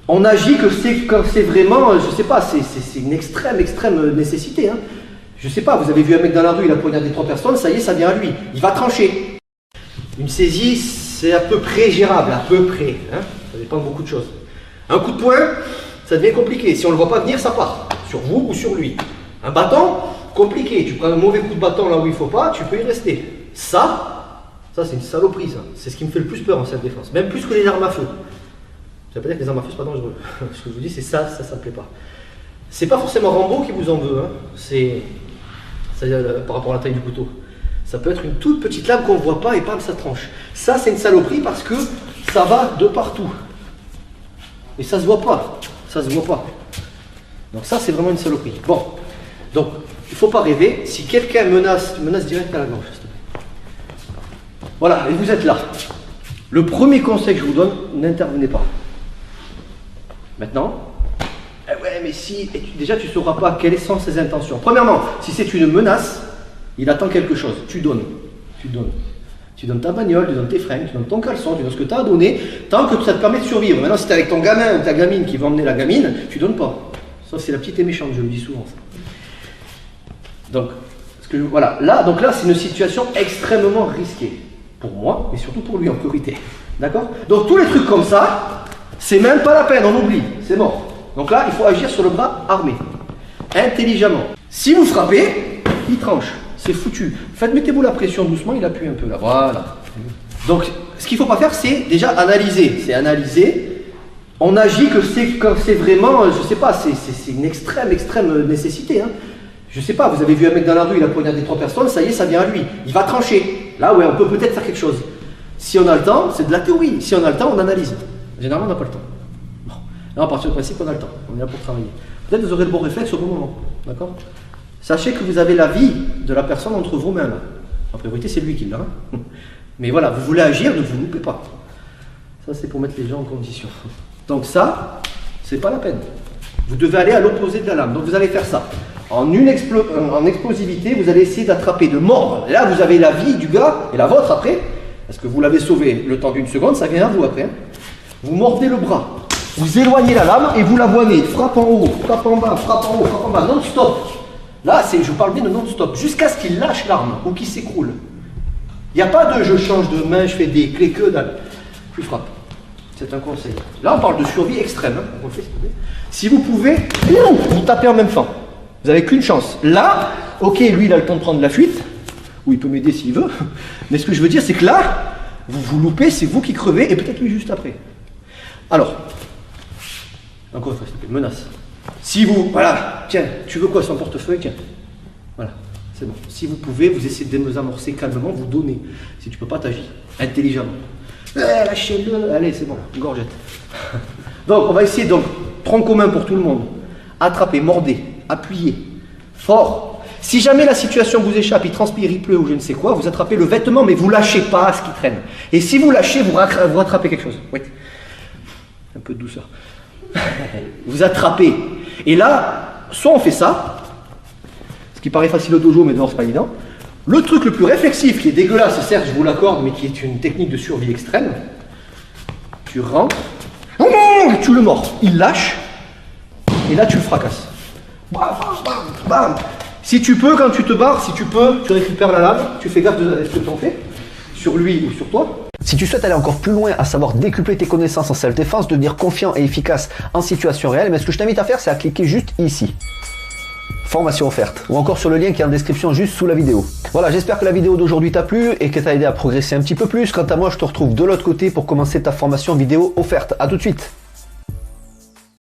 On agit que quand c'est vraiment, je sais pas, c'est une extrême nécessité. Hein. Je sais pas, vous avez vu un mec dans la rue, il a poignardé 3 personnes, ça y est, ça vient à lui. Il va trancher. Une saisie, c'est à peu près gérable, à peu près. Hein. Ça dépend de beaucoup de choses. Un coup de poing, ça devient compliqué. Si on ne le voit pas venir, ça part. Sur vous ou sur lui. Un bâton, compliqué. Tu prends un mauvais coup de bâton là où il ne faut pas, tu peux y rester. Ça c'est une saloperie, ça. C'est ce qui me fait le plus peur en self-défense. Même plus que les armes à feu. Ça veut pas dire que les armes à feu, c'est pas dangereux. Ce que je vous dis, c'est ça me plaît pas. C'est pas forcément Rambo qui vous en veut. Hein. C'est par rapport à la taille du couteau. Ça peut être une toute petite lame qu'on ne voit pas et bam, ça tranche. Ça, c'est une saloperie parce que ça va de partout. Et ça se voit pas. Ça se voit pas. Donc ça, c'est vraiment une saloperie. Bon. Donc, il ne faut pas rêver. Si quelqu'un menace direct à la gorge. Voilà, et vous êtes là. Le premier conseil que je vous donne, n'intervenez pas. Maintenant, ouais, mais si, déjà tu ne sauras pas quelles sont ses intentions. Premièrement, si c'est une menace, il attend quelque chose. Tu donnes. Tu donnes. Tu donnes ta bagnole, tu donnes tes fringues, tu donnes ton caleçon, tu donnes ce que tu as à donner, tant que ça te permet de survivre. Maintenant, si tu es avec ton gamin ou ta gamine qui va emmener la gamine, tu donnes pas. Ça, c'est la petite et méchante, je le dis souvent. Ça. Donc, voilà. Là, c'est une situation extrêmement risquée. Pour moi, mais surtout pour lui en priorité. D'accord? Donc tous les trucs comme ça, c'est même pas la peine, on oublie, c'est mort. Donc là, il faut agir sur le bras armé, intelligemment. Si vous frappez, il tranche, c'est foutu. Mettez-vous la pression doucement, il appuie un peu là, voilà. Donc, ce qu'il ne faut pas faire, c'est déjà analyser. C'est analyser. On agit que quand c'est vraiment, je sais pas, c'est une extrême nécessité. Hein. Je sais pas, vous avez vu un mec dans la rue, il a poignardé 3 personnes, ça y est, ça vient à lui. Il va trancher. Là, ouais, on peut peut-être faire quelque chose. Si on a le temps, c'est de la théorie. Si on a le temps, on analyse. Généralement, on n'a pas le temps. Bon. Là, on part sur le principe qu'on a le temps. On est là pour travailler. Peut-être que vous aurez le bon réflexe au bon moment. D'accord? Sachez que vous avez la vie de la personne entre vos mains. Là. En priorité, c'est lui qui l'a. Hein. Mais voilà, vous voulez agir, ne vous loupez pas. Ça, c'est pour mettre les gens en condition. Donc ça, c'est pas la peine. Vous devez aller à l'opposé de la lame. Donc vous allez faire ça. En explosivité, vous allez essayer d'attraper, de mordre. Et là, vous avez la vie du gars et la vôtre après. Parce que vous l'avez sauvé le temps d'une seconde, ça vient à vous après. Hein. Vous mordez le bras. Vous éloignez la lame et vous la voyez. Frappe en haut, frappe en bas, frappe en haut, frappe en bas. Non-stop. Là, je parle bien de non-stop. Jusqu'à ce qu'il lâche l'arme ou qu'il s'écroule. Il n'y a pas de je change de main, je fais des clés que dalle. Je frappe. C'est un conseil. Là, on parle de survie extrême. Hein. On le fait, si vous pouvez, vous tapez en même temps. Vous n'avez qu'une chance. Là, ok, lui, il a le temps de prendre la fuite, ou il peut m'aider s'il veut, mais ce que je veux dire, c'est que là, vous vous loupez, c'est vous qui crevez, et peut-être lui juste après. Alors, encore une fois, s'il te plaît, menace. Si vous, voilà, tiens, tu veux quoi, son portefeuille, tiens, voilà, c'est bon. Si vous pouvez, vous essayez de désamorcer calmement, vous donnez. Si tu ne peux pas, t'agis, intelligemment. Lâchez-le, allez, c'est bon, une gorgette. Donc, on va essayer, donc, tronc commun pour tout le monde. Attrapez, mordez. Appuyez, fort. Si jamais la situation vous échappe, il transpire, il pleut ou je ne sais quoi, vous attrapez le vêtement, mais vous lâchez pas ce qui traîne. Et si vous lâchez, vous rattrapez quelque chose. Oui. Un peu de douceur. Vous attrapez. Et là, soit on fait ça, ce qui paraît facile au dojo, mais dehors c'est pas évident. Le truc le plus réflexif, qui est dégueulasse, certes, je vous l'accorde, mais qui est une technique de survie extrême, tu rentres, tu le mords, il lâche, et là tu le fracasses. Bam, bam, bam. Si tu peux, quand tu te barres, si tu peux, tu récupères la lame, tu fais gaffe de ce que tu en fais, sur lui ou sur toi. Si tu souhaites aller encore plus loin, à savoir décupler tes connaissances en self-défense, devenir confiant et efficace en situation réelle, mais ce que je t'invite à faire, c'est à cliquer juste ici. Formation offerte, ou encore sur le lien qui est en description juste sous la vidéo. Voilà, j'espère que la vidéo d'aujourd'hui t'a plu et que t'a aidé à progresser un petit peu plus. Quant à moi, je te retrouve de l'autre côté pour commencer ta formation vidéo offerte. À tout de suite.